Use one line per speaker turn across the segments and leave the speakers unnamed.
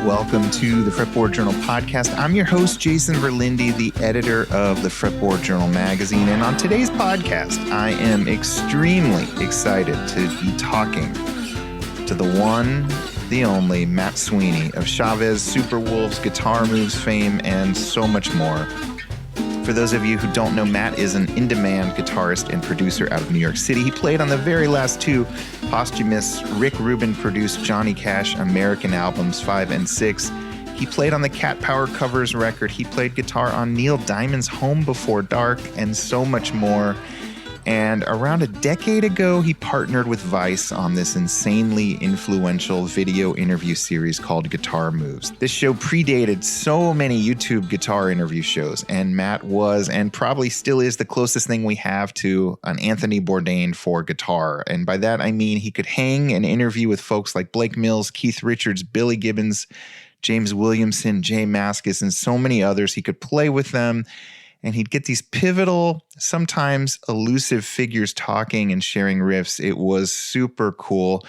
Welcome to the Fretboard Journal podcast. I'm your host, Jason Verlinde, the editor of the Fretboard Journal magazine. And on today's podcast, I am extremely excited to be talking to the one, the only Matt Sweeney of Chavez, Superwolves, Guitar Moves fame, and so much more. For those of you who don't know, Matt is an in-demand guitarist and producer out of New York City. He played on the very last two posthumous Rubin-produced Johnny Cash American albums, 5 and 6. He played on the Cat Power Covers record. He played guitar on Neil Diamond's Home Before Dark, and so much more. And around a decade ago, he partnered with Vice on this insanely influential video interview series called Guitar Moves. This show predated so many YouTube guitar interview shows, and Matt was, and probably still is, the closest thing we have to an Anthony Bourdain for guitar. And by that, I mean he could hang and interview with folks like Blake Mills, Keith Richards, Billy Gibbons, James Williamson, Jay Mascis, and so many others. He could play with them. And he'd get these pivotal, sometimes elusive figures talking and sharing riffs. It was super cool.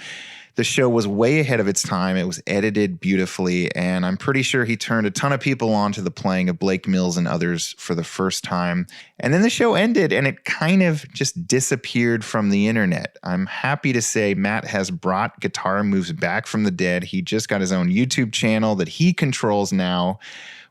The show was way ahead of its time. It was edited beautifully, and I'm pretty sure he turned a ton of people on to the playing of Blake Mills and others for the first time. And then the show ended, and it kind of just disappeared from the internet. I'm happy to say Matt has brought Guitar Moves back from the dead. He just got his own YouTube channel that he controls now.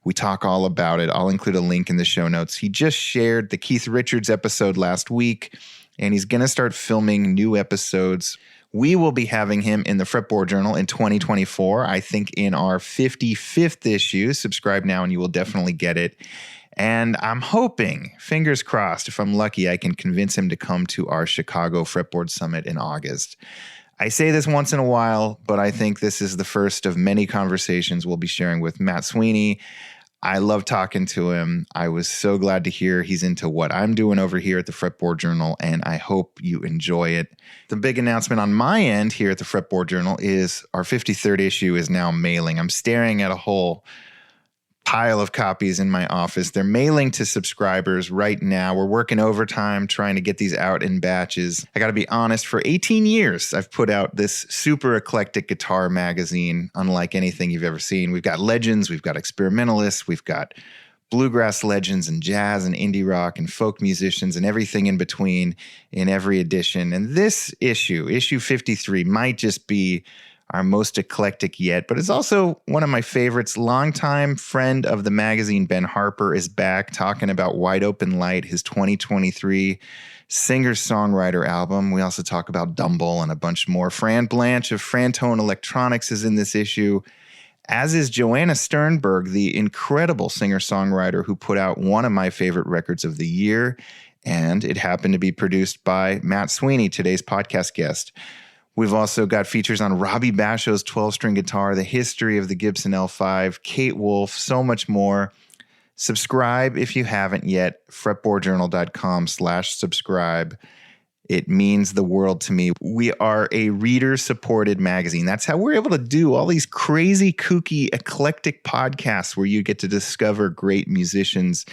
We talk all about it. I'll include a link in the show notes. He just shared the Keith Richards episode last week, and he's going to start filming new episodes. We will be having him in the Fretboard Journal in 2024, I think in our 55th issue. Subscribe now and you will definitely get it. And I'm hoping, fingers crossed, if I'm lucky, I can convince him to come to our Chicago Fretboard Summit in August. I say this once in a while, but I think this is the first of many conversations we'll be sharing with Matt Sweeney. I love talking to him. I was so glad to hear he's into what I'm doing over here at the Fretboard Journal, and I hope you enjoy it. The big announcement on my end here at the Fretboard Journal is our 53rd issue is now mailing. I'm staring at a whole pile of copies in my office. They're mailing to subscribers right now. We're working overtime trying to get these out in batches. I got to be honest, for 18 years, I've put out this super eclectic guitar magazine, unlike anything you've ever seen. We've got legends, we've got experimentalists, we've got bluegrass legends and jazz and indie rock and folk musicians and everything in between in every edition. And this issue, issue 53, might just be our most eclectic yet, but it's also one of my favorites. Longtime friend of the magazine, Ben Harper, is back talking about Wide Open Light, his 2023 singer-songwriter album. We also talk about Dumble and a bunch more. Fran Blanche of Frantone Electronics is in this issue, as is Joanna Sternberg, the incredible singer-songwriter who put out one of my favorite records of the year, and it happened to be produced by Matt Sweeney, today's podcast guest. We've also got features on Robbie Basho's 12-string guitar, the history of the Gibson L5, Kate Wolf, so much more. Subscribe if you haven't yet, fretboardjournal.com/subscribe. It means the world to me. We are a reader-supported magazine. That's how we're able to do all these crazy, kooky, eclectic podcasts where you get to discover great musicians,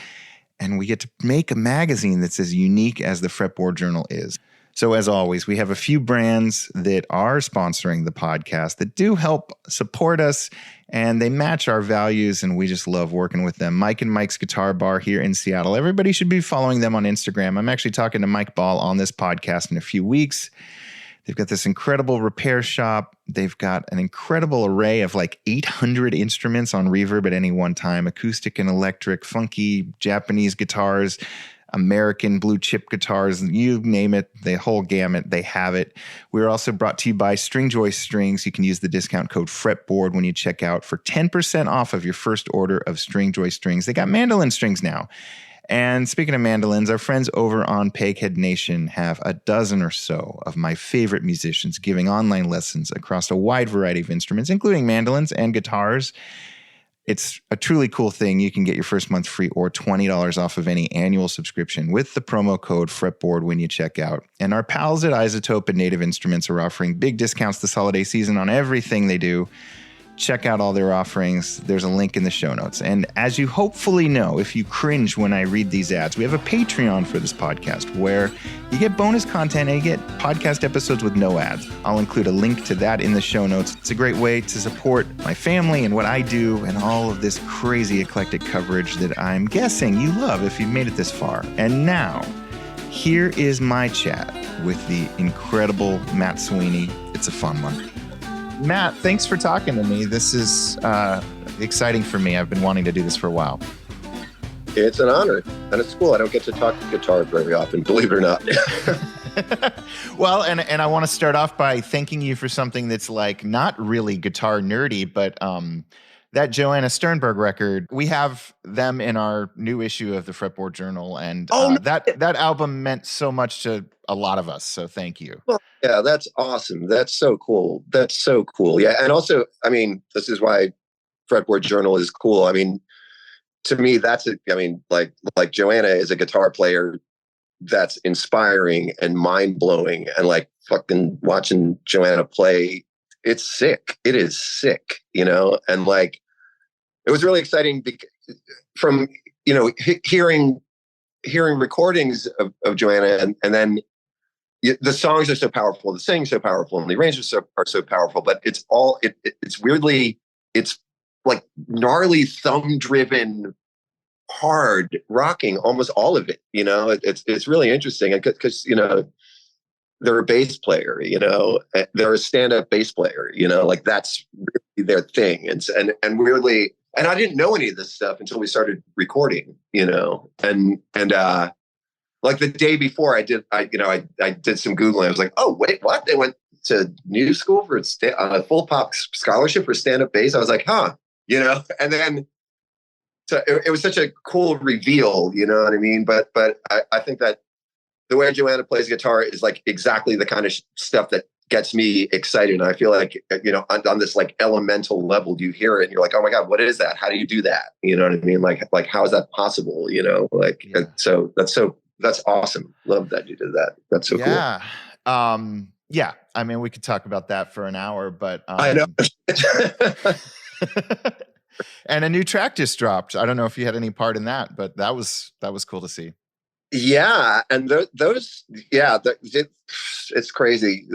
and we get to make a magazine that's as unique as the Fretboard Journal is. So as always, we have a few brands that are sponsoring the podcast that do help support us, and they match our values, and we just love working with them. Mike and Mike's Guitar Bar here in Seattle. Everybody should be following them on Instagram. I'm actually talking to Mike Ball on this podcast in a few weeks. They've got this incredible repair shop. They've got an incredible array of like 800 instruments on reverb at any one time, acoustic and electric, funky Japanese guitars, American blue chip guitars, you name it, the whole gamut, they have it. We're also brought to you by Stringjoy Strings. You can use the discount code FRETBOARD when you check out for 10% off of your first order of Stringjoy Strings. They got mandolin strings now. And speaking of mandolins, our friends over on Peghead Nation have a dozen or so of my favorite musicians giving online lessons across a wide variety of instruments, including mandolins and guitars. It's a truly cool thing. You can get your first month free or $20 off of any annual subscription with the promo code FRETBOARD when you check out. And our pals at Isotope and Native Instruments are offering big discounts this holiday season on everything they do. check out all their offerings. There's a link in the show notes. And as you hopefully know, if you cringe when I read these ads, we have a Patreon for this podcast where you get bonus content and you get podcast episodes with no ads. I'll include a link to that in the show notes. It's a great way to support my family and what I do and all of this crazy eclectic coverage that I'm guessing you love if you've made it this far. And now, here is my chat with the incredible Matt Sweeney. It's a fun one. Matt, thanks for talking to me. This is exciting for me. I've been wanting to do this for a while.
It's an honor, and it's cool. I don't get to talk guitar very often, believe it or not.
Well, and I want to start off by thanking you for something that's like not really guitar nerdy, but that Joanna Sternberg record, we have them in our new issue of the Fretboard Journal, and that album meant so much to a lot of us. So thank you.
Well, yeah, that's awesome. That's so cool. That's so cool. Yeah, and also, I mean, this is why Fretboard Journal is cool. I mean, to me, like Joanna is a guitar player that's inspiring and mind blowing, and like fucking watching Joanna play, it's sick. It is sick, you know? And like, it was really exciting from, you know, hearing recordings of Joanna, and then the songs are so powerful, the singing so powerful, and the arrangements are so powerful, but it's all, it's weirdly, it's like gnarly thumb driven, hard rocking, almost all of it, you know? It's really interesting. And cause you know, they're a bass player, you know, they're a stand-up bass player, you know, like that's really their thing. And weirdly, and I didn't know any of this stuff until we started recording, you know, and like the day before I did some Googling. I was like, oh wait, what? They went to New School for a full pop scholarship for stand-up bass. I was like, huh, you know, and then, so it was such a cool reveal, you know what I mean? But I think that the way Joanna plays guitar is like exactly the kind of stuff that gets me excited. And I feel like, you know, on this like elemental level, you hear it and you're like, oh my God, what is that? How do you do that? You know what I mean? Like how is that possible? You know, like, yeah. So that's awesome. Love that you did that. That's so cool.
Yeah. I mean, we could talk about that for an hour, but
I know.
And a new track just dropped. I don't know if you had any part in that, but that was cool to see.
Yeah, and it's crazy.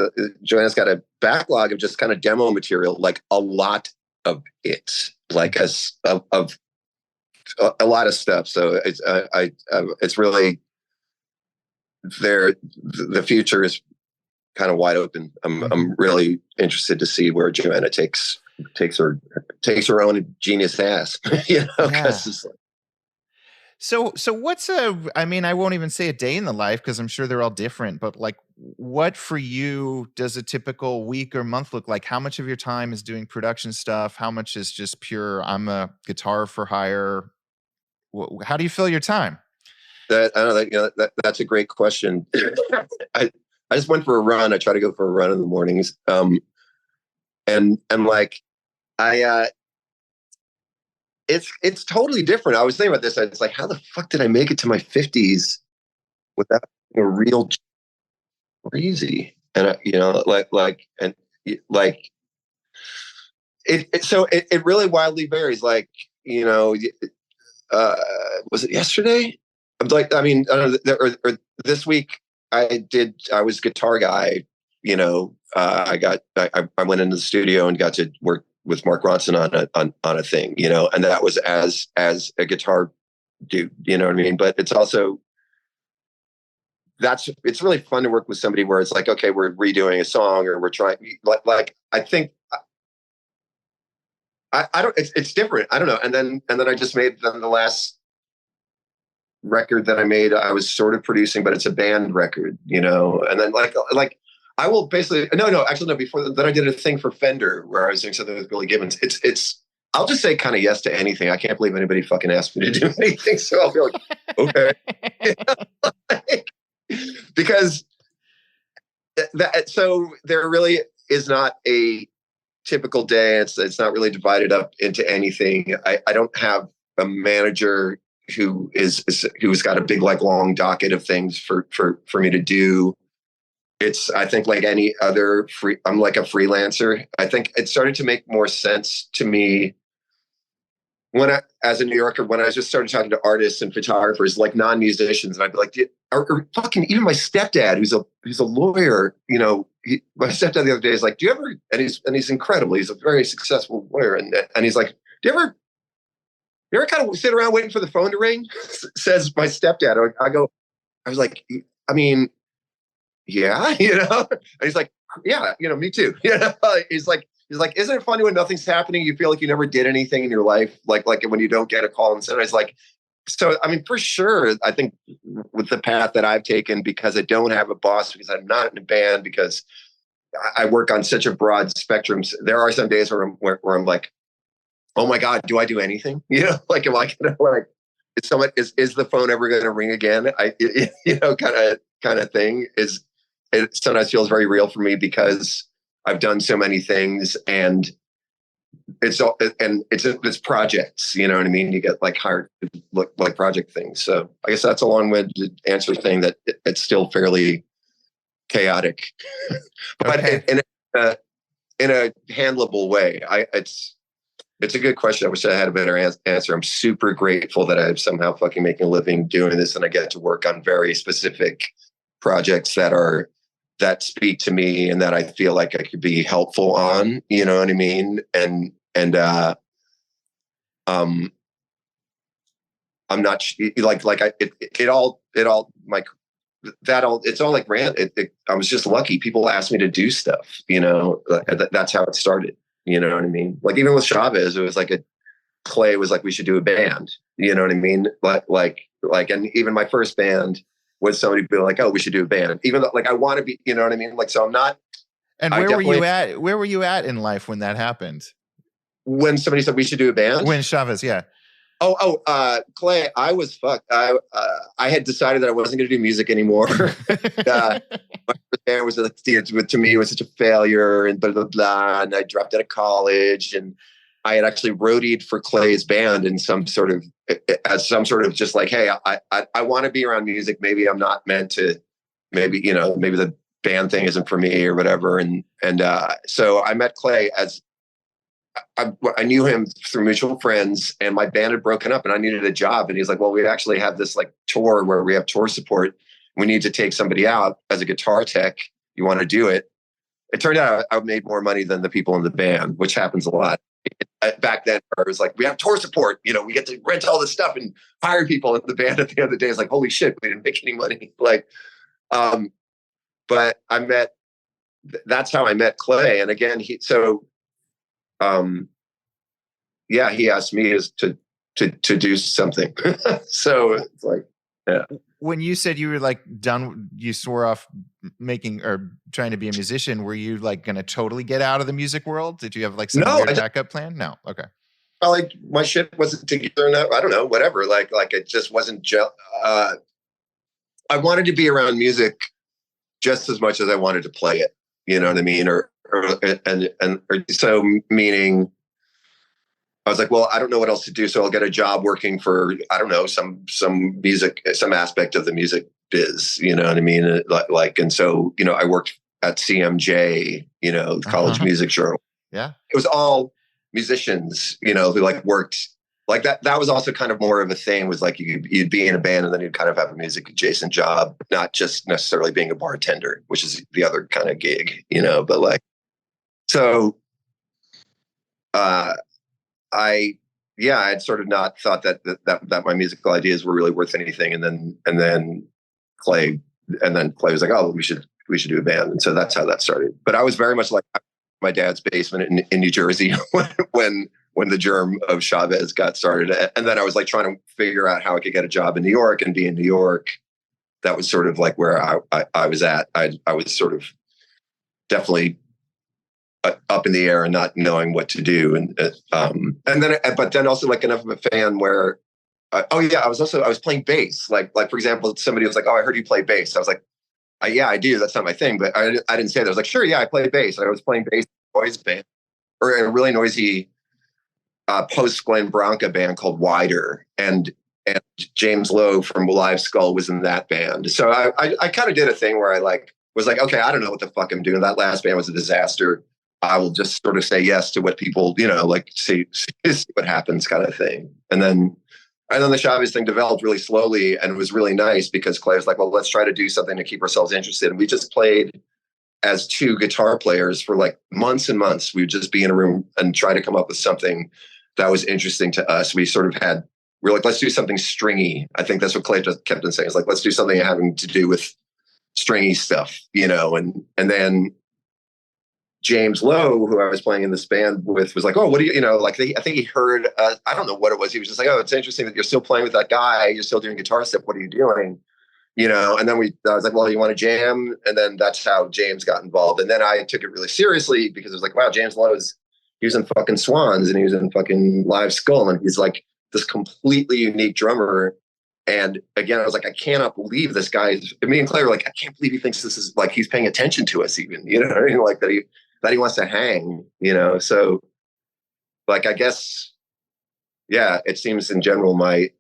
Joanna's got a backlog of just kind of demo material, like a lot of it, like of a lot of stuff. So it's really there. The future is kind of wide open. I'm really interested to see where Joanna takes her own genius ass. You know,
yeah. So what's I mean, I won't even say a day in the life because I'm sure they're all different, but like what for you does a typical week or month look like? How much of your time is doing production stuff? How much is just pure, I'm a guitar for hire? How do you fill your time?
I don't know, that's a great question. I just went for a run. I try to go for a run in the mornings. And like, it's totally different. I was thinking about this. It's like, how the fuck did I make it to my 50s without a real crazy? And you know, it really wildly varies. Like, you know, was it yesterday? Like, I mean, I don't know, or this week I was guitar guy. You know, I went into the studio and got to work with Mark Ronson on a thing, you know, and that was as a guitar dude, you know what I mean? But it's also, it's really fun to work with somebody where it's like, okay, we're redoing a song or we're trying, like I think I don't, it's different. I don't know. And then I just made the last record that I made, I was sort of producing, but it's a band record, you know? And then like, I will basically, before that I did a thing for Fender where I was doing something with Billy Gibbons. I'll just say kind of yes to anything. I can't believe anybody fucking asked me to do anything. So I'll be like, okay. Because so there really is not a typical day. It's not really divided up into anything. I don't have a manager who's got a big, like long docket of things for me to do. I think like any other I'm like a freelancer. I think it started to make more sense to me as a New Yorker, when I just started talking to artists and photographers, like non-musicians, and I'd be like, or fucking even my stepdad, who's a lawyer, my stepdad the other day is like, do you ever, and he's incredible. He's a very successful lawyer. And he's like, do you ever kind of sit around waiting for the phone to ring? Says my stepdad. I was like, I mean, yeah, and he's like, yeah, me too. He's like, isn't it funny when nothing's happening, you feel like you never did anything in your life? Like when you don't get a call and send. It's like, so, I mean, for sure, I think with the path that I've taken, because I don't have a boss, because I'm not in a band, because I work on such a broad spectrum. There are some days where I'm like, oh my God, do I do anything? Like, am I gonna like, is the phone ever going to ring again? Kind of thing it sometimes feels very real for me, because I've done so many things, and it's projects, you know what I mean? You get like hired to look like project things. So I guess that's a long-winded answer, saying that it's still fairly chaotic, but
Okay.
in a handleable way. It's a good question. I wish I had a better answer. I'm super grateful that I'm somehow fucking making a living doing this, and I get to work on very specific projects that speak to me and that I feel like I could be helpful on, you know what I mean? I'm not it's all like I was just lucky. People asked me to do stuff, that's how it started. You know what I mean? Like even with Chavez, it was like Clay was like, we should do a band. You know what I mean? And even my first band was somebody be like, oh, we should do a band. Even though like I want to be, you know what I mean? Like, so I'm not.
And where were you at in life when that happened?
When somebody said we should do a band?
When Chavez, yeah.
Clay, I was fucked. I had decided that I wasn't going to do music anymore. My first band was to me, it was such a failure, and blah blah blah. And I dropped out of college, and I had actually roadied for Clay's band in some sort of just like, hey, I want to be around music. Maybe I'm not meant to. Maybe the band thing isn't for me or whatever. And so I met Clay as. I knew him through mutual friends, and my band had broken up and I needed a job. And he's like, well, we actually have this like tour where we have tour support. We need to take somebody out as a guitar tech. You want to do it? It turned out I made more money than the people in the band, which happens a lot. Back then, it was like, we have tour support. We get to rent all this stuff and hire people in the band. At the end of the day, it's like, holy shit, we didn't make any money. Like, but that's how I met Clay. And again, he asked me to do something. So it's like, yeah.
When you said you were like done, you swore off making or trying to be a musician, were you like going to totally get out of the music world? Did you have like some weird backup plan? No. Okay.
Like my shit wasn't together enough. I don't know, whatever. Like it just wasn't, I wanted to be around music just as much as I wanted to play it. You know what I mean? Or so meaning I was like, well, I don't know what else to do. So I'll get a job working for, I don't know, some music, some aspect of the music biz, you know what I mean? Like, and so, I worked at CMJ, the College Music Journal.
Yeah.
It was all musicians, who like worked like that. That was also kind of more of a thing, was like, you'd be in a band and then you'd kind of have a music adjacent job, not just necessarily being a bartender, which is the other kind of gig, but like, so, I'd sort of not thought that my musical ideas were really worth anything. And then Clay was like, oh, we should do a band. And so that's how that started. But I was very much like my dad's basement in New Jersey when the germ of Chavez got started. And then I was like trying to figure out how I could get a job in New York and be in New York. That was sort of like where I was at. I was sort of definitely up in the air and not knowing what to do. But then also like enough of a fan where, I was playing bass. Like for example, somebody was like, oh, I heard you play bass. I was like, yeah, I do. That's not my thing. But I didn't say that. I was like, sure, yeah, I play bass. I was playing bass in a noise band, or in a really noisy post Glenn Branca band called Wider. And James Lowe from Live Skull was in that band. So I kind of did a thing where I like was like, okay, I don't know what the fuck I'm doing. That last band was a disaster. I will just sort of say yes to what people, like see what happens kind of thing. And then the Chavez thing developed really slowly, and it was really nice because Clay was like, well, let's try to do something to keep ourselves interested. And we just played as two guitar players for like months and months. We would just be in a room and try to come up with something that was interesting to us. We were like, let's do something stringy. I think that's what Clay just kept on saying. It's like, let's do something having to do with stringy stuff, and then James Lowe, who I was playing in this band with, was like, oh, what do you, like, I think he heard, I don't know what it was. He was just like, oh, it's interesting that you're still playing with that guy. You're still doing guitar stuff. What are you doing? And then I was like, well, you want to jam? And then that's how James got involved. And then I took it really seriously because it was like, wow, James Lowe he was in fucking Swans and he was in fucking Live Skull. And he's like this completely unique drummer. And again, I was like, I cannot believe this guy me and Clay were like, I can't believe he thinks this is like, he's paying attention to us even, what I mean? Like that he wants to hang, so like, I guess, yeah, it seems in general, my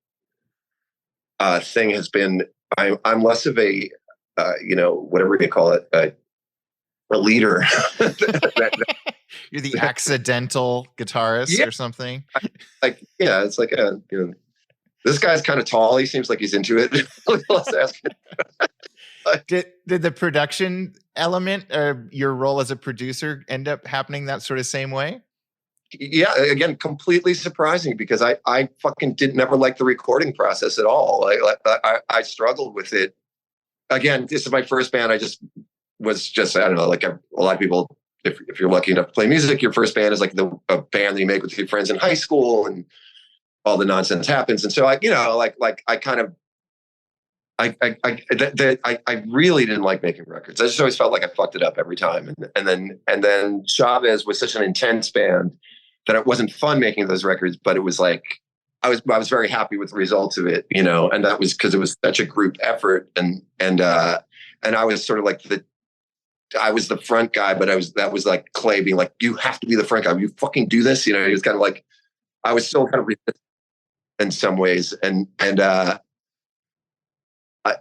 thing has been, I'm less of a, whatever you call it, a leader.
You're the accidental guitarist or something.
Yeah, it's like, this guy's kind of tall. He seems like he's into it. Let's ask him.
Did the production element or your role as a producer end up happening that sort of same way?
Yeah, again, completely surprising because I fucking never like the recording process at all. I struggled with it. Again, this is my first band. I don't know, like a lot of people, if you're lucky enough to play music, your first band is like a band that you make with your friends in high school and all the nonsense happens. And so I really didn't like making records. I just always felt like I fucked it up every time. And then Chavez was such an intense band that it wasn't fun making those records, but it was like, I was very happy with the results of it, and that was because it was such a group effort. And I was sort of like I was the front guy, but that was like Clay being like, you have to be the front guy. You fucking do this. He was kind of like, I was still kind of resistant in some ways.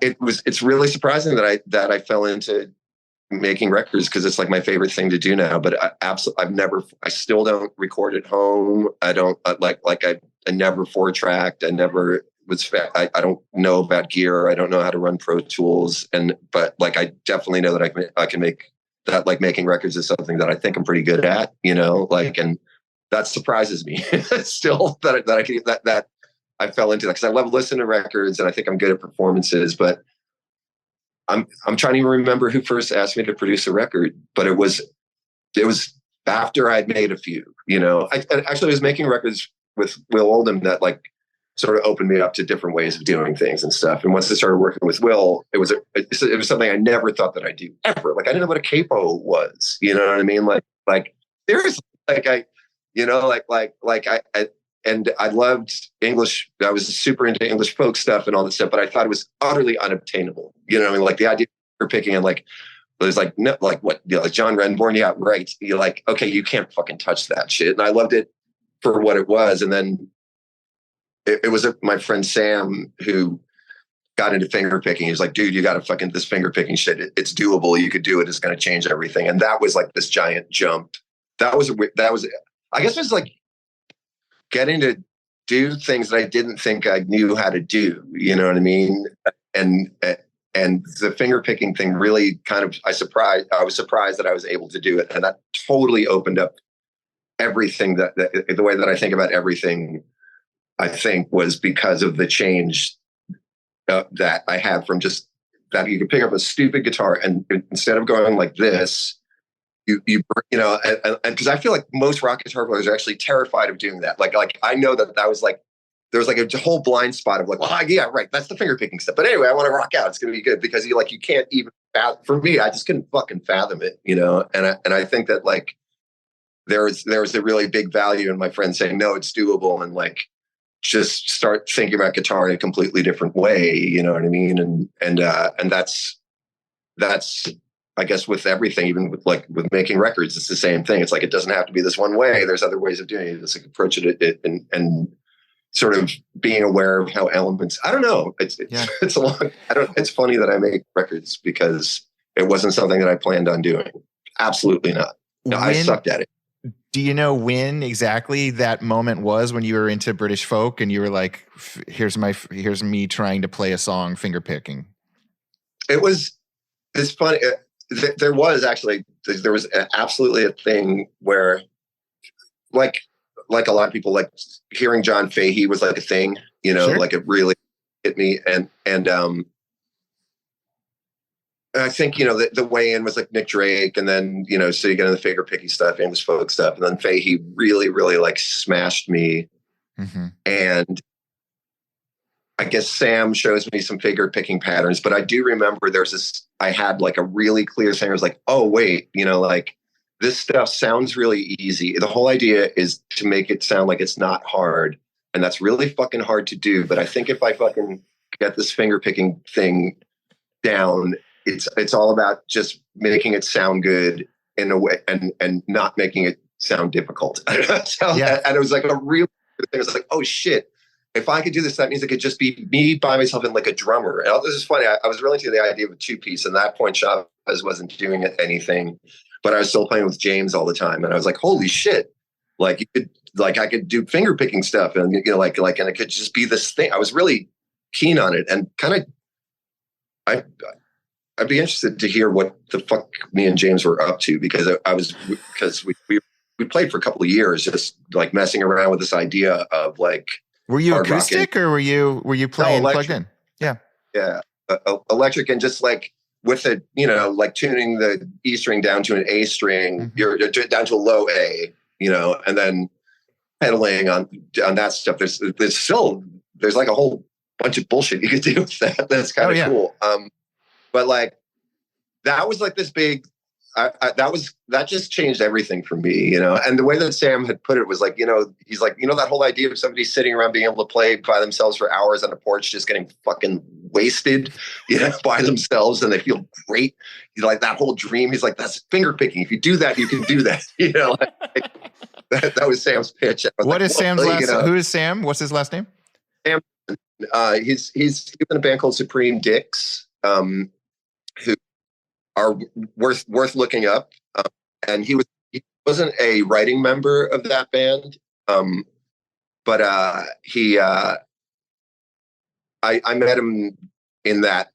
It's really surprising that I fell into making records because it's like my favorite thing to do now. But I still don't record at home. I don't I never 4-tracked. I never was, I don't know about gear. I don't know how to run Pro Tools. But like, I definitely know that I can make that, like making records is something that I think I'm pretty good at, and that surprises me still that I fell into that because I love listening to records and I think I'm good at performances, but I'm trying to remember who first asked me to produce a record, but it was after I'd made a few, I actually was making records with Will Oldham that like sort of opened me up to different ways of doing things and stuff. And once I started working with Will, it was something I never thought that I'd do ever. Like I didn't know what a capo was, you know what I mean? Like seriously, and I loved English. I was super into English folk stuff and all this stuff, but I thought it was utterly unobtainable. You know what I mean? Like the idea of picking and like, there's like, no, like what, like John Renborn, yeah, right. You're like, okay, you can't fucking touch that shit. And I loved it for what it was. And then it was my friend Sam who got into finger picking. He was like, dude, you got to fucking, this finger picking shit. It's doable. You could do it. It's going to change everything. And that was like this giant jump. I guess it was like getting to do things that I didn't think I knew how to do. You know what I mean? And the finger picking thing really kind of, I was surprised that I was able to do it. And that totally opened up everything that the way that I think about everything, I think was because of the change that I had from just that you could pick up a stupid guitar and instead of going like this, you know, and because I feel like most rock guitar players are actually terrified of doing that. Like I know that was like, there was like a whole blind spot of like, well, yeah, right. That's the finger picking stuff. But anyway, I want to rock out. It's going to be good because you can't even, for me, I just couldn't fucking fathom it, you know? And I think that like, there was a really big value in my friend saying, no, it's doable. And like, just start thinking about guitar in a completely different way. You know what I mean? And that's, I guess with everything, even with making records, it's the same thing. It's like, it doesn't have to be this one way. There's other ways of doing it. It's like approach it and sort of being aware of how elements, I don't know. It's funny that I make records because It wasn't something that I planned on doing. Absolutely not. No, I sucked at it.
Do you know when exactly that moment was when you were into British folk and you were like, here's me trying to play a song finger picking?
It's funny. There was absolutely a thing where like a lot of people, like hearing John Fahey was like a thing, you know,
Sure.
like it really hit me. And I think, you know, the way in was like Nick Drake, and then, you know, so you get into the finger picking stuff, English folk stuff, and then Fahey really, really like smashed me.
Mm-hmm.
And I guess Sam shows me some finger picking patterns, but I do remember I had like a really clear thing. I was like, oh wait, you know, like this stuff sounds really easy. The whole idea is to make it sound like it's not hard. And that's really fucking hard to do. But I think if I fucking get this finger picking thing down, it's all about just making it sound good in a way and not making it sound difficult.
Yeah.
And it was like a real thing. It was like, oh shit, if I could do this, that means it could just be me by myself and like a drummer. And this is funny. I was really into the idea of a 2-piece, and at that point Chavez wasn't doing anything, but I was still playing with James all the time. And I was like, holy shit, like you could, like I could do finger picking stuff, and you know, like and it could just be this thing. I was really keen on it, and kind of I'd be interested to hear what the fuck me and James were up to, because we played for a couple of years just like messing around with this idea of like.
Were you acoustic or were you playing plugged in? Yeah.
Yeah. Electric, and just like with it, you know, like tuning the E string down to an A string,
Mm-hmm.
you're down to a low A, you know, and then pedaling on that stuff. There's like a whole bunch of bullshit you could do with that. That's kind of cool. But like, that was like this big, that just changed everything for me, you know. And the way that Sam had put it was like, you know, he's like, you know, that whole idea of somebody sitting around being able to play by themselves for hours on a porch, just getting fucking wasted, you know, by themselves, and they feel great. He's like, that whole dream. He's like, that's finger picking. If you do that, you can do that. You know, like, that was Sam's pitch.
What is Sam's last? You know, who is Sam? What's his last name?
Sam. He's in a band called Supreme Dicks, who are worth looking up. And he wasn't a writing member of that band, but I met him in that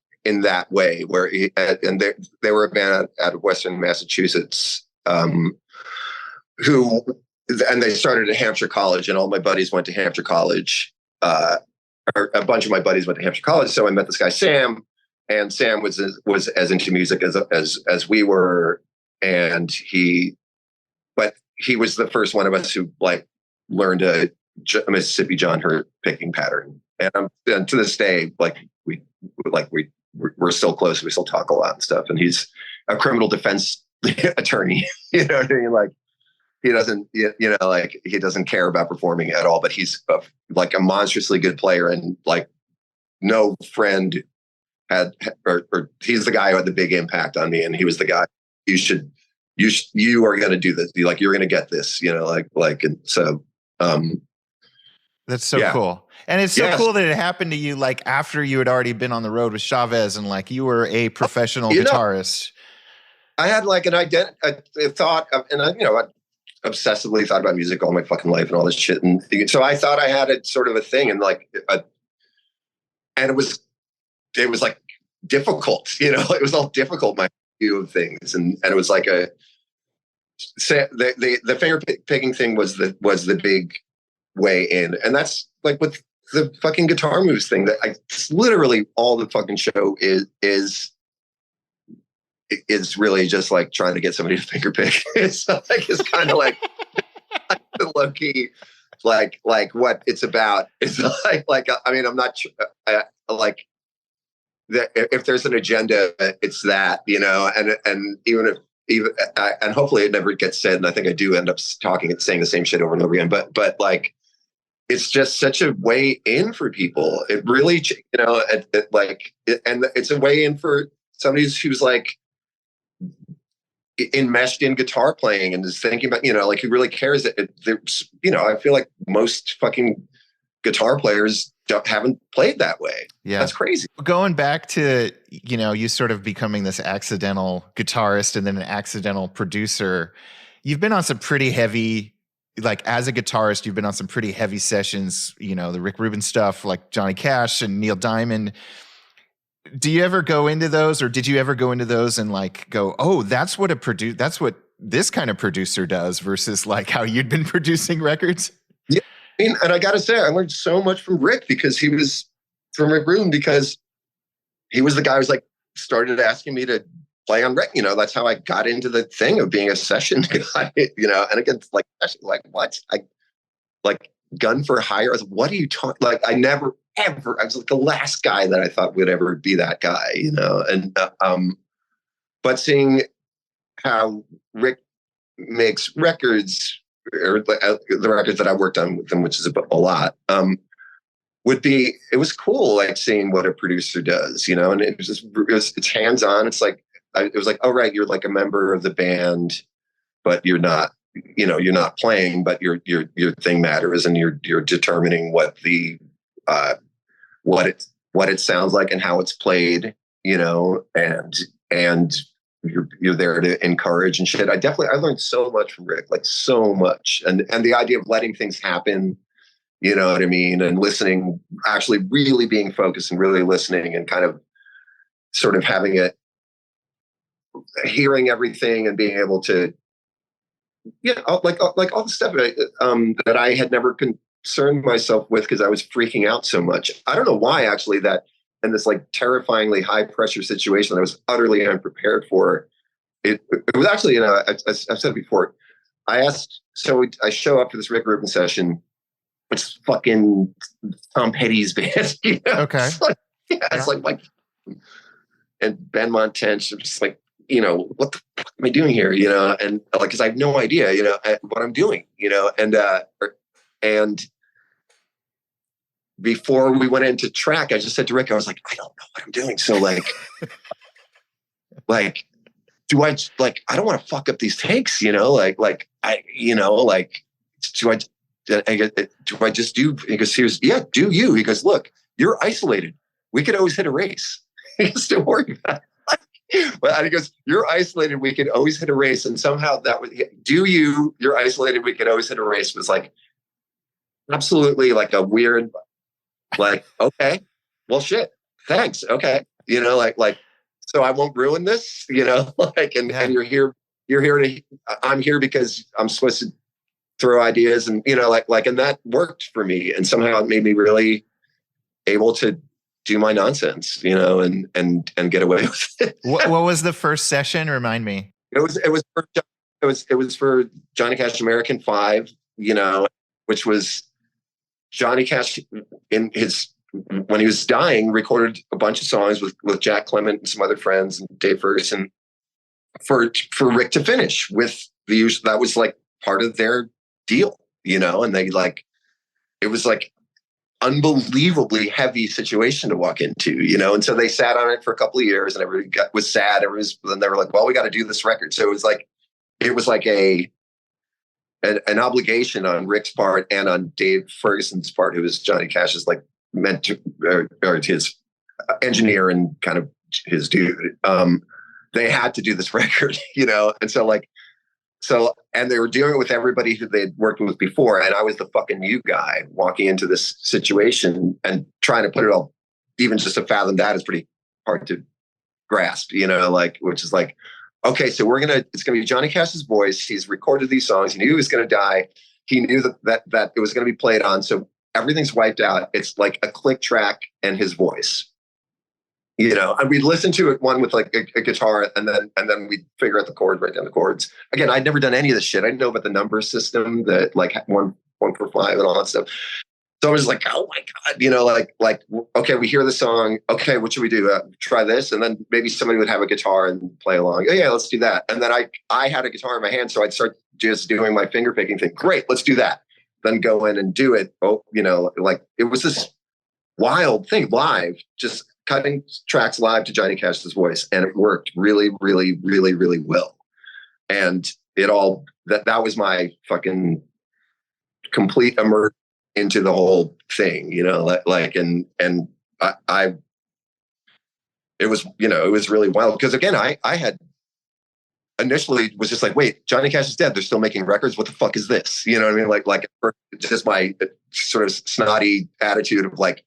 way, where they were a band out of Western Massachusetts, and they started at Hampshire College, and all my buddies went to Hampshire College. Or a bunch of my buddies went to Hampshire College, so I met this guy Sam, and Sam was as into music as we were, and he was the first one of us who like learned a Mississippi John Hurt picking pattern, and to this day, like we're still close. We still talk a lot and stuff. And he's a criminal defense attorney. You know what I mean? Like he doesn't, you know, like he doesn't care about performing at all. But he's like a monstrously good player, and like no friend had, or he's the guy who had the big impact on me, and he was the guy you are going to do this. You're going to get this, you know, like, and so,
that's so cool. And it's so cool that it happened to you, like after you had already been on the road with Chavez and like you were a professional guitarist.
I had like a thought of, and I obsessively thought about music all my fucking life and all this shit. And so I thought I had a sort of a thing, and like, and it was like difficult, you know, it was all difficult, my view of things. And it was like the finger picking thing was the big way in. And that's like with the fucking guitar moves thing, that literally all the fucking show is really just like trying to get somebody to finger pick. It's kind of like low key, like what it's about. It's like I mean, I'm not sure, like that if there's an agenda, it's that, you know, and even and hopefully it never gets said. And I think I do end up saying the same shit over and over again, but like, it's just such a way in for people. It really, you know, and it's a way in for somebody who's like enmeshed in guitar playing and is thinking about, you know, like who really cares. You know, I feel like most fucking guitar players haven't played that way.
Yeah.
That's crazy.
Going back to, you sort of becoming this accidental guitarist and then an accidental producer, you've been on some pretty heavy, like as a guitarist, you've been on some pretty heavy sessions, the Rick Rubin stuff, like Johnny Cash and Neil Diamond. Do you ever go into those, or did you ever go into those and like go, oh, that's what this kind of producer does versus like how you'd been producing records?
Yeah. And I got to say, I learned so much from Rick from Rick Rubin, because he was the guy who's like started asking me to play on Rick. That's how I got into the thing of being a session guy, and again, like what? Gun for hire. I was like, what are you talking? Like, I never, ever, I was like the last guy that I thought would ever be that guy, and, but seeing how Rick makes records, or the records that I worked on with him, which is a lot, it was cool, like seeing what a producer does, and it's hands-on. It's like, it was like, oh, right, you're like a member of the band, but you're not, you're not playing, but your thing matters, and you're determining what it sounds like and how it's played, and you're there to encourage and shit. I learned so much from Rick, like so much, and the idea of letting things happen, you know what I mean, and listening, actually really being focused and really listening, and kind of sort of hearing everything and being able to, like all the stuff that I had never concerned myself with because I was freaking out so much. I don't know why, actually, that in this like terrifyingly high pressure situation that I was utterly unprepared for. It was actually, I've said it before. I show up to this Rick Rubin session. It's fucking Tom Petty's band.
Okay.
It's like, and Ben Montench. I'm just like, what the fuck am I doing here? And like, because I have no idea, what I'm doing, and before we went into track, I just said to Rick, I was like, I don't know what I'm doing. So like, I don't want to fuck up these takes, do I just do, he goes, do you? He goes, look, you're isolated. We could always hit a race. He goes, don't worry about it. And he goes, you're isolated. We could always hit a race. And somehow that was, you're isolated. We could always hit a race. It was like, absolutely like a weird, like, okay, well, shit, thanks. Okay. So I won't ruin this, and you're here I'm here because I'm supposed to throw ideas and, and that worked for me. And somehow it made me really able to do my nonsense, and get away with it.
What was the first session? Remind me.
It was for Johnny Cash American 5, which was Johnny Cash when he was dying, recorded a bunch of songs with Jack Clement and some other friends and Dave Ferguson for Rick to finish with that was like part of their deal, and they like, it was like unbelievably heavy situation to walk into, and so they sat on it for a couple of years, and everybody was sad. Then they were like, well, we got to do this record. So it was like an obligation on Rick's part and on Dave Ferguson's part, who was Johnny Cash's like mentor or his engineer and kind of his dude. They had to do this record, and and they were doing it with everybody who they'd worked with before. And I was the fucking new guy walking into this situation and trying to put it all, even just to fathom that is pretty hard to grasp, which is like, okay, so it's going to be Johnny Cash's voice. He's recorded these songs. He knew he was going to die. He knew that it was going to be played on. So everything's wiped out. It's like a click track and his voice, and we'd listen to it one with like a guitar, and then we'd figure out the chord, write down the chords. Again, I'd never done any of this shit. I didn't know about the number system, that like 1 for 5 and all that stuff. So I was like, oh my God, okay, we hear the song. Okay, what should we do? Try this. And then maybe somebody would have a guitar and play along. Oh yeah, let's do that. And then I had a guitar in my hand, so I'd start just doing my finger picking thing. Great, let's do that. Then go in and do it. Oh, it was this wild thing live, just cutting tracks live to Johnny Cash's voice. And it worked really, really, really, really well. And that was my fucking complete immersion into the whole thing, and it was, it was really wild because again, I had initially was just like, wait, Johnny Cash is dead. They're still making records. What the fuck is this? You know what I mean? Like just my sort of snotty attitude of like,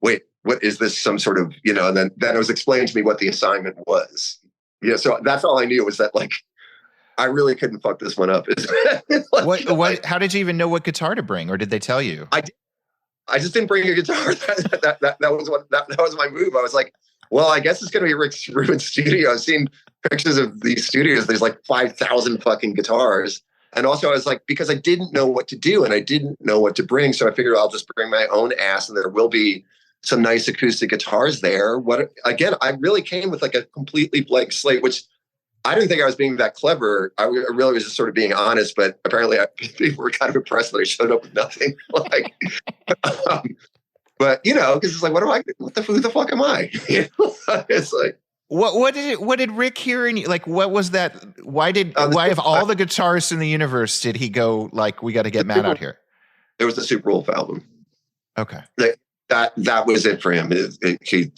wait, what is this? Some sort of, and then it was explained to me what the assignment was. So that's all I knew was that like, I really couldn't fuck this one up.
What? How did you even know what guitar to bring, or did they tell you?
I just didn't bring a guitar. That was my move. I was like, well, I guess it's going to be Rick Rubin's studio. I've seen pictures of these studios. There's like 5,000 fucking guitars. And also I was like, because I didn't know what to do and I didn't know what to bring. So I figured I'll just bring my own ass and there will be some nice acoustic guitars there. Again, I really came with like a completely blank slate, which I didn't think I was being that clever. I really was just sort of being honest, but apparently people were kind of impressed that I showed up with nothing. Like, but because it's like, who the fuck am I? It's like,
what did Rick hear in you? Like, what was that? Why of all the guitarists in the universe did he go like, we got to get Matt out here?
It was the Superwolves album.
Okay.
That was it for him. He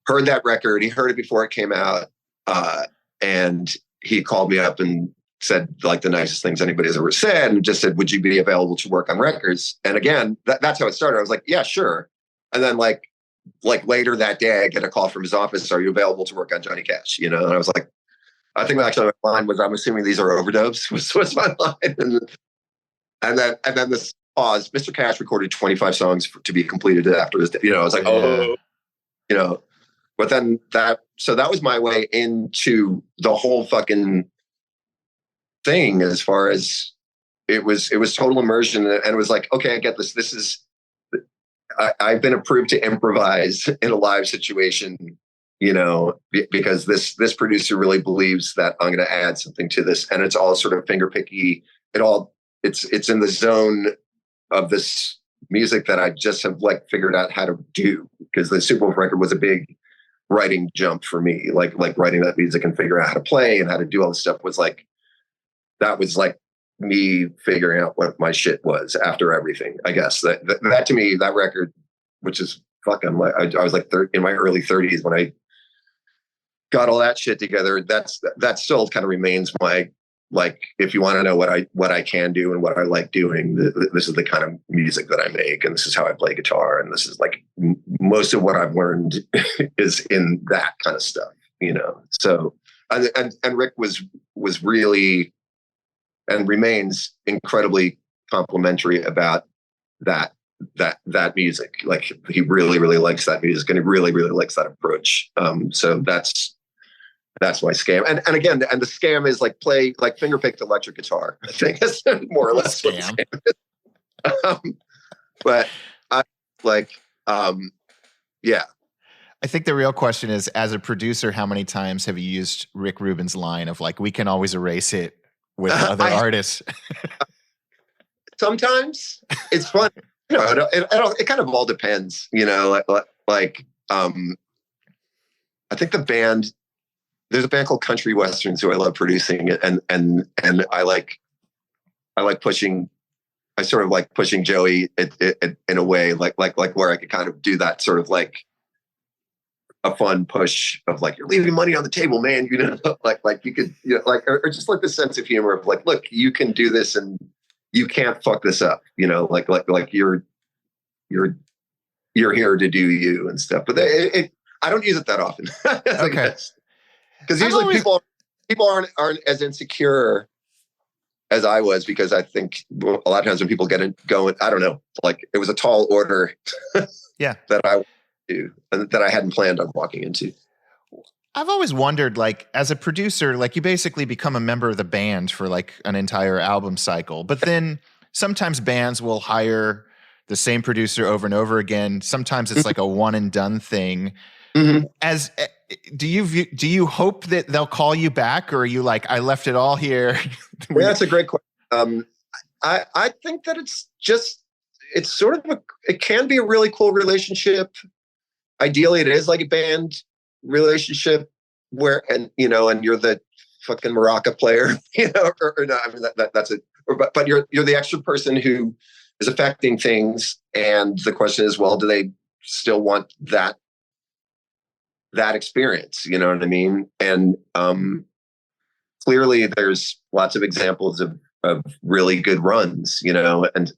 heard that record. He heard it before it came out. And he called me up and said like the nicest things anybody's ever said and just said, would you be available to work on records? And again, that's how it started. I was like, yeah, sure. And then like later that day, I get a call from his office. Are you available to work on Johnny Cash? And I was like, I think actually my line was, I'm assuming these are overdubs was my line. And then this pause, Mr. Cash recorded 25 songs to be completed after this. I was like, but then that was my way into the whole fucking thing as far as it was total immersion. And it was like, okay, I get this. This is, I've been approved to improvise in a live situation, because this producer really believes that I'm going to add something to this. And it's all sort of finger picky. It's in the zone of this music that I just have like figured out how to do, because the Superwolves record was a big writing jump for me. Like writing that music and figuring out how to play and how to do all this stuff was like me figuring out what my shit was after everything. I guess that to me, that record, which is fucking like, I was like in my early 30s when I got all that shit together. That still kind of remains my, like, if you want to know what I can do and what I like doing, this is the kind of music that I make, and this is how I play guitar, and this is like most of what I've learned is in that kind of stuff, So, and Rick was really and remains incredibly complimentary about that music. Like he really, really likes that music, and he really, really likes that approach. So that's my scam. And again, the scam is like play like finger picked electric guitar. I think that's more or less what the scam is. But I like, yeah.
I think the real question is, as a producer, how many times have you used Rick Rubin's line of like, we can always erase it with other artists?
Sometimes it's fun. It kind of all depends, I think the band, there's a band called Country Westerns who I love producing, and I like pushing. I sort of like pushing Joey in a way, like where I could kind of do that sort of like a fun push of like, you're leaving money on the table, man. Like you could, or just like the sense of humor of like, look, you can do this and you can't fuck this up. Like you're here to do you and stuff. But I don't use it that often.
Okay.
Because usually people aren't as insecure as I was, because I think a lot of times when people get going, I don't know, like it was a tall order that I do and that I hadn't planned on walking into.
I've always wondered, like, as a producer, like you basically become a member of the band for like an entire album cycle, but then sometimes bands will hire the same producer over and over again. Sometimes it's like a one and done thing. Mm-hmm. Do you hope that they'll call you back, or are you like, I left it all here?
Yeah, that's a great question. I think that it's sort of it can be a really cool relationship. Ideally, it is like a band relationship where, and you're the fucking maraca player, or no, I mean that's but you're the extra person who is affecting things. And the question is, well, do they still want that experience? You know what I mean? And clearly there's lots of examples of really good runs, you know, and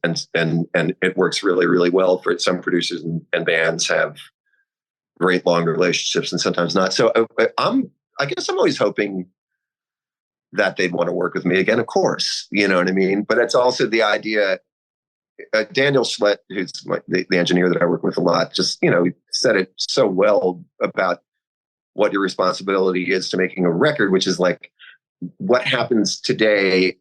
it works really, really well for some producers, and bands have great long relationships and sometimes not. So I guess I'm always hoping that they'd want to work with me again, of course, you know what I mean? But it's also the idea, Daniel Schlett, who's the engineer that I work with a lot, just, you know, said it so well about what your responsibility is to making a record, which is like, what happens today,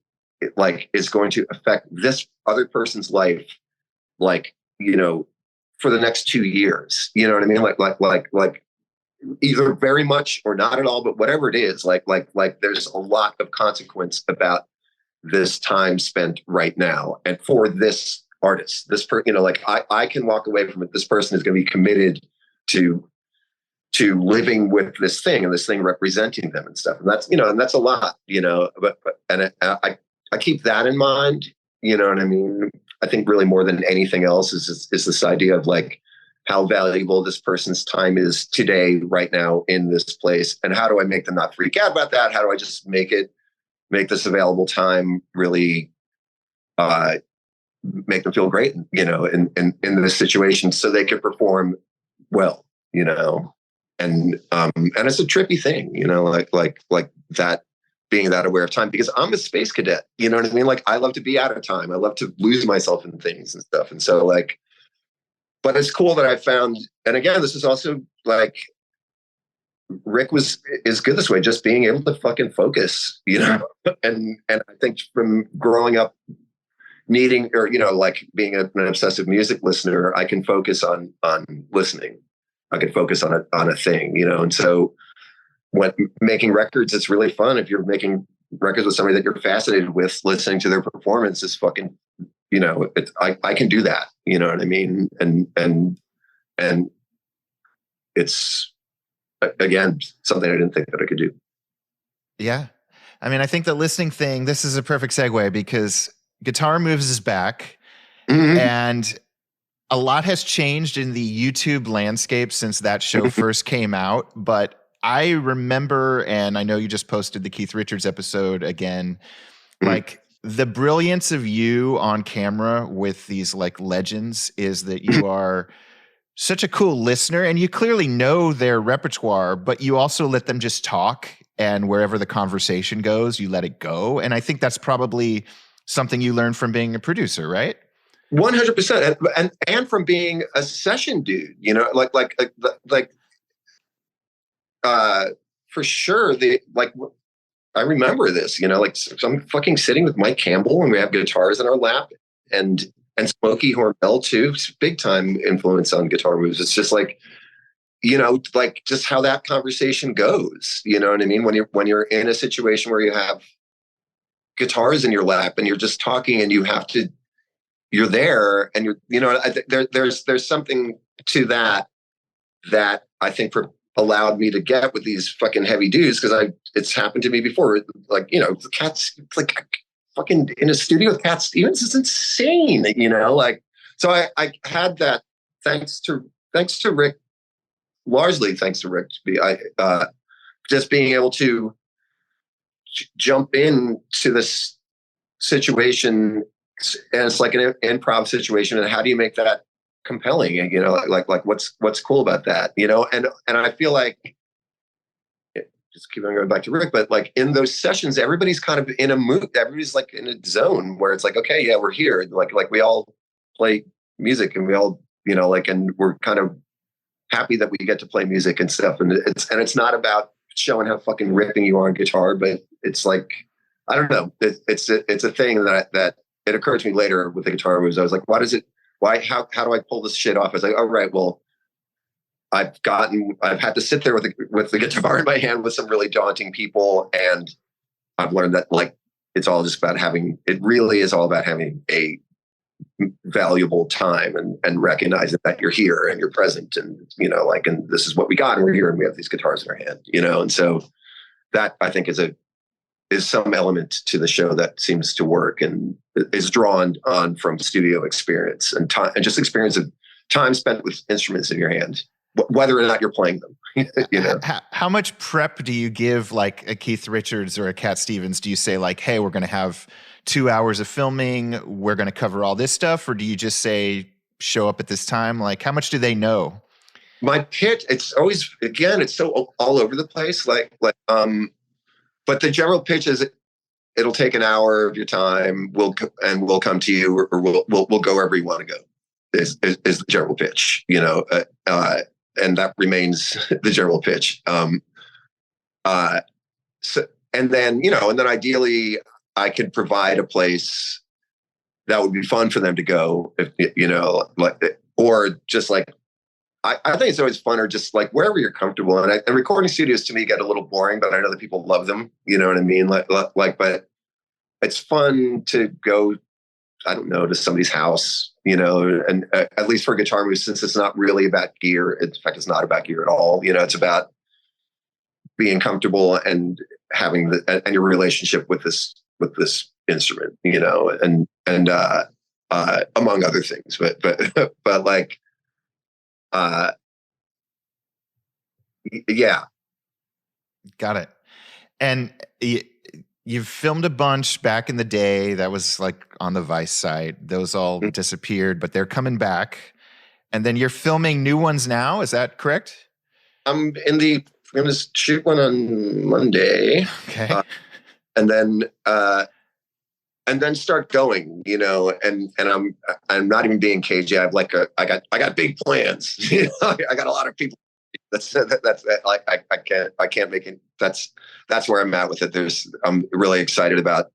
like, is going to affect this other person's life, like, you know, for the next 2 years, you know what I mean? Like either very much or not at all, but whatever it is, like there's a lot of consequence about this time spent right now. And for this artist, you know, like I can walk away from it. This person is going to be committed to living with this thing and this thing representing them and stuff. And that's, you know, and that's a lot, you know, I keep that in mind, you know what I mean? I think really more than anything else is this idea of like how valuable this person's time is today, right now, in this place. And how do I make them not freak out about that? How do I just make this available time really make them feel great, you know, in this situation, so they can perform well, you know? And it's a trippy thing, you know, like that, being that aware of time, because I'm a space cadet, you know what I mean? Like, I love to be out of time. I love to lose myself in things and stuff. And so like, but it's cool that I found, and again, this is also like, Rick is good this way, just being able to fucking focus, you know? And I think from growing up needing, or, you know, like being an obsessive music listener, I can focus on listening. I can focus on a thing, you know? And so when making records, it's really fun. If you're making records with somebody that you're fascinated with, listening to their performance is fucking, you know, I can do that, you know what I mean? And it's, again, something I didn't think that I could do.
Yeah. I mean, I think the listening thing, this is a perfect segue, because Guitar Moves is back, and a lot has changed in the YouTube landscape since that show first came out. But I remember, and I know you just posted the Keith Richards episode again, like the brilliance of you on camera with these like legends is that you are such a cool listener, and you clearly know their repertoire, but you also let them just talk, and wherever the conversation goes, you let it go. And I think that's probably something you learned from being a producer, right?
100%. And from being a session dude, you know, like for sure. I remember this, you know, like, so I'm fucking sitting with Mike Campbell, and we have guitars in our lap, and Smokey Hormel too, big time influence on Guitar Moves. It's just like, you know, like just how that conversation goes, you know what I mean? When you're in a situation where you have guitars in your lap and you're just talking, and you're there, and you're, you know, there's something to that I think allowed me to get with these fucking heavy dudes, because it's happened to me before. Like, you know, like fucking in a studio with Cat Stevens is insane, you know, like, so I had that thanks to Rick, largely thanks to Rick, just being able to jump into this situation, and it's like an improv situation, and how do you make that compelling? And, you know, like what's cool about that, you know? And I feel like, just keep on going back to Rick, but like in those sessions, everybody's kind of in a mood. Everybody's like in a zone where it's like, okay, yeah, we're here. Like we all play music, and we all, you know, like, and we're kind of happy that we get to play music and stuff. And it's not about showing how fucking ripping you are on guitar, but it's like, I don't know. It's a thing that it occurred to me later with the Guitar Moves. I was like, how do I pull this shit off? I was like, all right, well, I've had to sit there with the guitar in my hand with some really daunting people. And I've learned that like, it really is all about having a valuable time and recognizing that you're here and you're present, and, you know, like, and this is what we got, and we're here, and we have these guitars in our hand, you know? And so that, I think, is some element to the show that seems to work and is drawn on from studio experience and time, and just experience of time spent with instruments in your hand, whether or not you're playing them. You know,
how much prep do you give like a Keith Richards or a Cat Stevens? Do you say like, hey, we're going to have 2 hours of filming, we're going to cover all this stuff? Or do you just say, show up at this time? Like, how much do they know?
My pitch, it's always, again, it's so all over the place. But the general pitch is it'll take an hour of your time. We'll come to you, or we'll go wherever you want to go. Is the general pitch, you know, and that remains the general pitch. So, and then ideally I could provide a place that would be fun for them to go, if, you know, like, or just like, I think it's always fun, or just like wherever you're comfortable. And recording studios to me get a little boring, but I know that people love them. You know what I mean? But it's fun to go, I don't know, to somebody's house, you know, and at least for Guitar Moves, since it's not really about gear. In fact, it's not about gear at all. You know, it's about being comfortable and having and your relationship with this instrument, you know, and among other things, but like, yeah.
Got it. And you've filmed a bunch back in the day. That was like on the Vice site. Those all disappeared, but they're coming back. And then you're filming new ones now. Is that correct?
I'm going to shoot one on Monday.
Okay.
And then start going, you know, and I'm not even being cagey. I got big plans. You know, I got a lot of people. That's like, I can't make it. That's where I'm at with it. I'm really excited about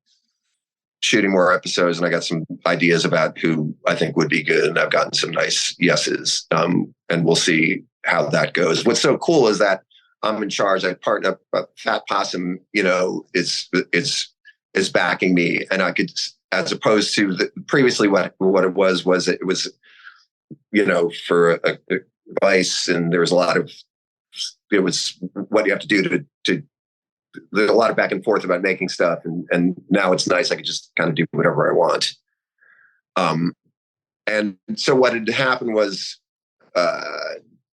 shooting more episodes, and I got some ideas about who I think would be good. And I've gotten some nice yeses. And we'll see how that goes. What's so cool is that I'm in charge. I partner up. Fat Possum, you know, is backing me, and I could, as opposed to previously what it was, you know, for a Vice, and there was a lot of, it was what you have to do to there's a lot of back and forth about making stuff, and now it's nice. I can just kind of do whatever I want. And so what had happened was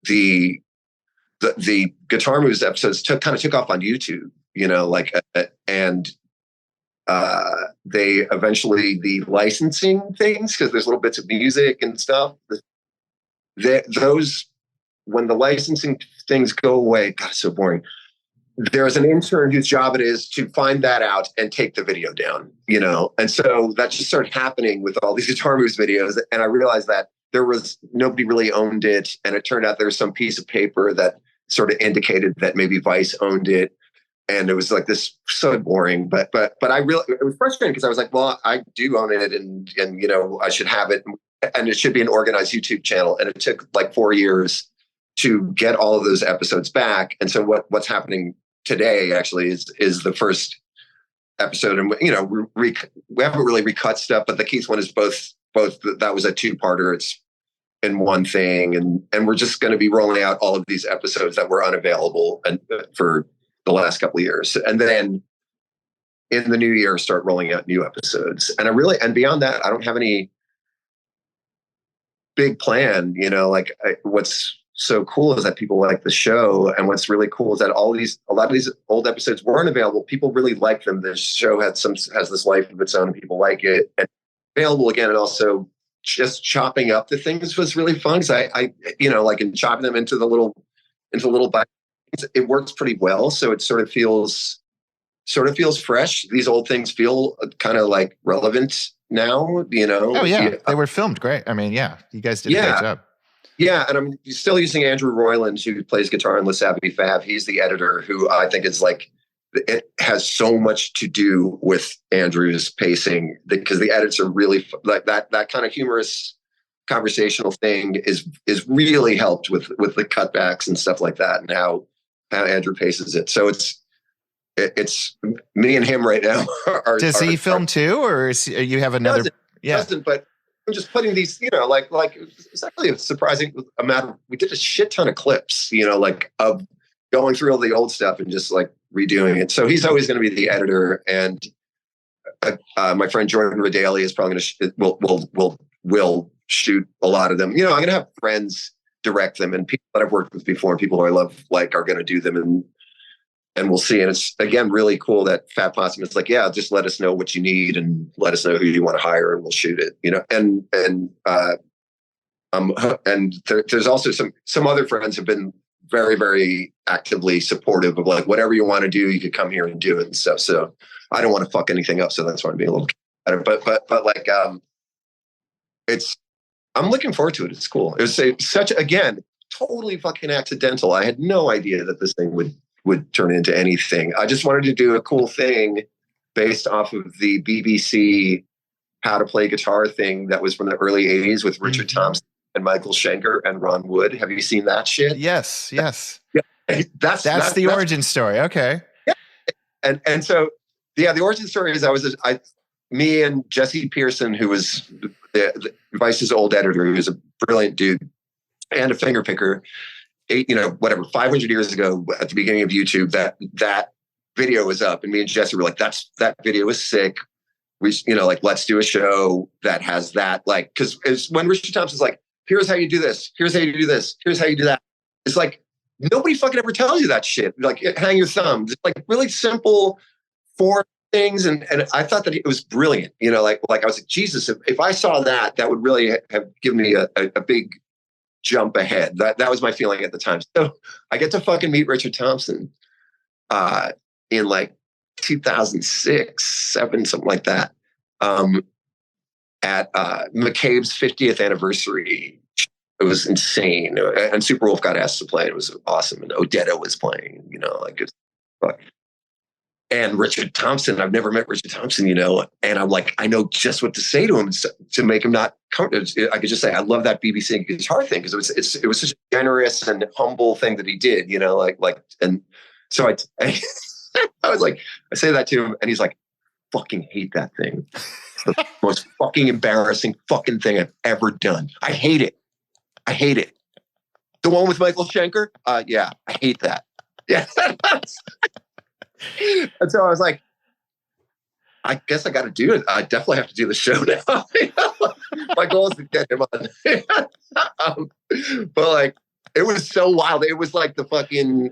the Guitar Moves episodes took off on YouTube, you know, like, and they eventually, the licensing things, because there's little bits of music and stuff, those, when the licensing things go away, God, it's so boring. There's an intern whose job it is to find that out and take the video down, you know? And so that just started happening with all these Guitar Moves videos. And I realized that nobody really owned it. And it turned out there was some piece of paper that sort of indicated that maybe Vice owned it. And it was like this, so boring, but it was frustrating, because I was like, well, I do own it, and you know, I should have it, and it should be an organized YouTube channel. And it took like 4 years to get all of those episodes back. And so what's happening today actually is the first episode, and you know, we haven't really recut stuff, but the Keith one is both. That was a 2-parter. It's in one thing, and we're just going to be rolling out all of these episodes that were unavailable and for the last couple of years, and then in the new year start rolling out new episodes. And beyond that, I don't have any big plan, you know. Like, what's so cool is that people like the show, and what's really cool is that a lot of these old episodes weren't available. People really like them. The show has this life of its own, and people like it, and available again. And also just chopping up the things was really fun, because I you know, like, in chopping them into little bites, it works pretty well. So it sort of feels fresh. These old things feel kind of like relevant now, you know?
Oh yeah. They were filmed great. I mean, yeah, you guys did a great job.
Yeah. And I'm still using Andrew Royland, who plays guitar in Le Savvy Fab. He's the editor, who I think is like, it has so much to do with Andrew's pacing, because the edits are really like that kind of humorous conversational thing is really helped with the cutbacks and stuff like that, and how Andrew paces it. So it's me and him right now.
Does he film too, or you have another?
Doesn't, but I'm just putting these, you know, like it's actually a surprising amount. We did a shit ton of clips, you know, like of going through all the old stuff and just like redoing it. So he's always going to be the editor. And my friend Jordan Radaley is probably going to will shoot a lot of them. You know, I'm going to have friends direct them, and people that I've worked with before, and people who I love, like, are going to do them, and we'll see. And it's, again, really cool that Fat Possum is like, yeah, just let us know what you need and let us know who you want to hire, and we'll shoot it. You know, and there's also some other friends have been very, very actively supportive of, like, whatever you want to do, you could come here and do it and stuff. So I don't want to fuck anything up, so that's why I'm being a little better. But like, I'm looking forward to it. It's cool. It was such, again, totally fucking accidental. I had no idea that this thing would turn into anything. I just wanted to do a cool thing based off of the BBC How to Play Guitar thing that was from the early 80s with Richard Thompson and Michael Schenker and Ron Wood. Have you seen that shit?
Yes.
Yeah. That's the
origin story. Okay.
Yeah. And so, yeah, the origin story is me and Jesse Pearson, who was the Vice's old editor, who was a brilliant dude and a finger picker, 500 years ago at the beginning of YouTube, that video was up, and me and Jesse were like, that video is sick. We, let's do a show that has that, like, because it's when Richard Thompson's like, here's how you do this, here's how you do this, here's how you do that. It's like, nobody fucking ever tells you that shit. Like, hang your thumb. It's like really simple four things. And I thought that it was brilliant. Like I was like, Jesus, if I saw that would really have given me a big jump ahead. That was my feeling at the time. So I get to fucking meet Richard Thompson in like 2006, 7, something like that, at McCabe's 50th anniversary. It was insane. And Superwolf got asked to play. It was awesome. And Odetta was playing, it's fuck. And Richard Thompson, I've never met Richard Thompson, and I'm like, I know just what to say to him to make him not comfortable. I could just say, I love that BBC guitar thing, because it was such a generous and humble thing that he did, and so I was like, I say that to him, and he's like, fucking hate that thing. It's the most fucking embarrassing fucking thing I've ever done. I hate it. The one with Michael Schenker? Yeah, I hate that. Yeah. And so I was like, I guess I got to do it. I definitely have to do the show now. My goal is to get him on. But like, it was so wild. It was like the fucking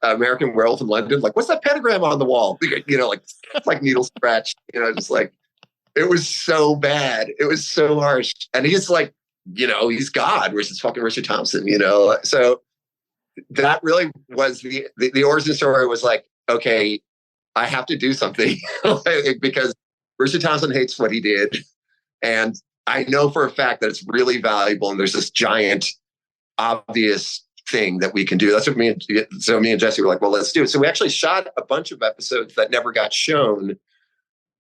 American Werewolf in London. Like, what's that pentagram on the wall? Like needle scratch. Just like, it was so bad. It was so harsh. And he's like, he's God, versus fucking Richard Thompson. So that really was the origin story. Was like, okay, I have to do something because Richard Thompson hates what he did. And I know for a fact that it's really valuable. And there's this giant, obvious thing that we can do. That's what me and Jesse were like, well, let's do it. So we actually shot a bunch of episodes that never got shown.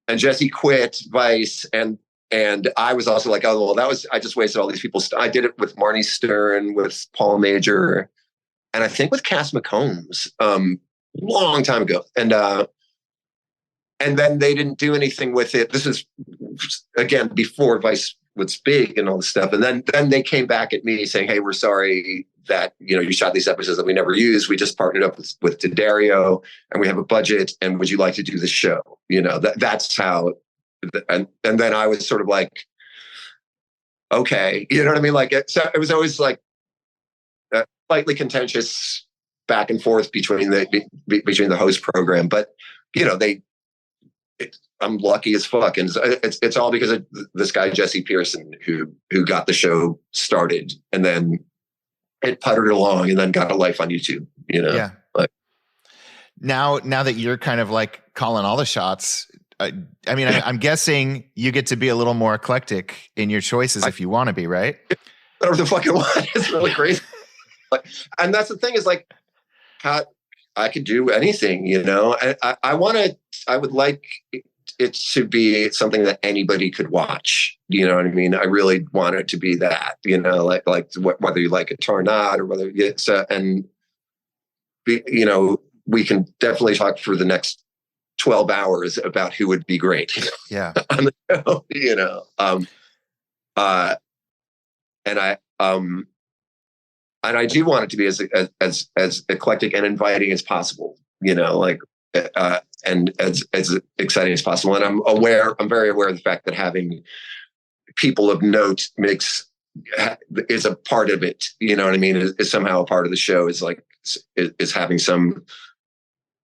And Jesse quit Vice. And I was also like, oh, well, I just wasted all these people's I did it with Marnie Stern, with Paul Major, and I think with Cass McCombs. Long time ago. And then they didn't do anything with it. This is, again, before Vice was big and all this stuff. And then they came back at me saying, hey, we're sorry that, you shot these episodes that we never used. We just partnered up with D'Addario, and we have a budget, and would you like to do the show? That's how, and then I was sort of like, okay, you know what I mean? Like, it was always like slightly contentious back and forth between the host program, but I'm lucky as fuck, and it's all because of this guy Jesse Pearson who got the show started, and then it puttered along, and then got a life on YouTube.
Yeah.
Like,
now that you're kind of like calling all the shots, I'm guessing you get to be a little more eclectic in your choices if you want to be, right?
Whatever the fuck it was, it's really crazy. And that's the thing is like, how I could do anything, I would like it to be something that anybody could watch. You know what I mean? I really want it to be that, like whether you like it or not, or whether it's, we can definitely talk for the next 12 hours about who would be great.
Yeah.
On the show, and and I do want it to be as eclectic and inviting as possible, like, and as exciting as possible. And I'm very aware of the fact that having people of note is a part of it. You know what I mean? Is somehow a part of the show, is having some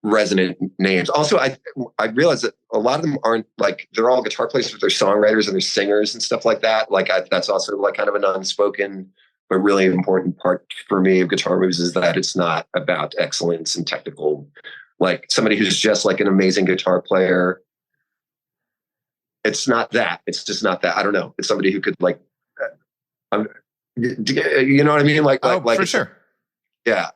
resonant names. Also, I realize that a lot of them aren't like, they're all guitar players, but they're songwriters and they're singers and stuff like that. Like that's also like kind of an unspoken but really important part for me of Guitar Moves, is that it's not about excellence and technical, like somebody who's just like an amazing guitar player. It's not that. It's just not that. I don't know. It's somebody who could like, you know what I mean? Like
for sure.
Yeah.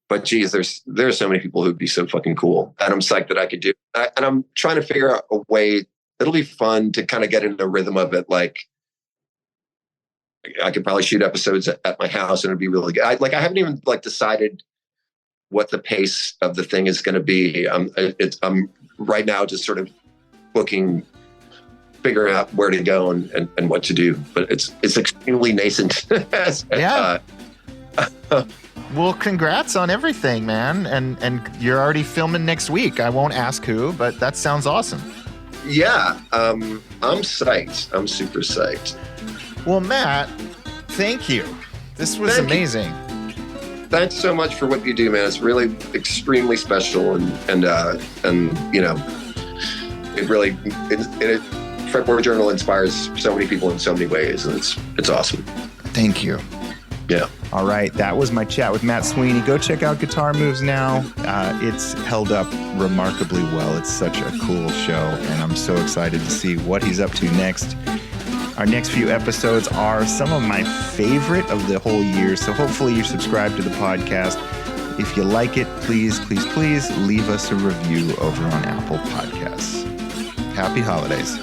But geez, there's so many people who'd be so fucking cool, and I'm psyched that I could do. And I'm trying to figure out a way. It'll be fun to kind of get into the rhythm of it. Like, I could probably shoot episodes at my house, and it'd be really good. I haven't even like decided what the pace of the thing is going to be. I'm right now just sort of figuring out where to go and what to do. But it's extremely nascent.
Yeah. Well, congrats on everything, man. And you're already filming next week. I won't ask who, but that sounds awesome.
Yeah. I'm psyched. I'm super psyched.
Well, Matt, thank you. This was amazing.
Thanks so much for what you do, man. It's really extremely special, and it really Fretboard Journal inspires so many people in so many ways, and it's awesome.
Thank you.
Yeah.
All right. That was my chat with Matt Sweeney. Go check out Guitar Moves now. It's held up remarkably well. It's such a cool show, and I'm so excited to see what he's up to next. Our next few episodes are some of my favorite of the whole year, so hopefully you subscribe to the podcast. If you like it, please leave us a review over on Apple Podcasts. Happy holidays.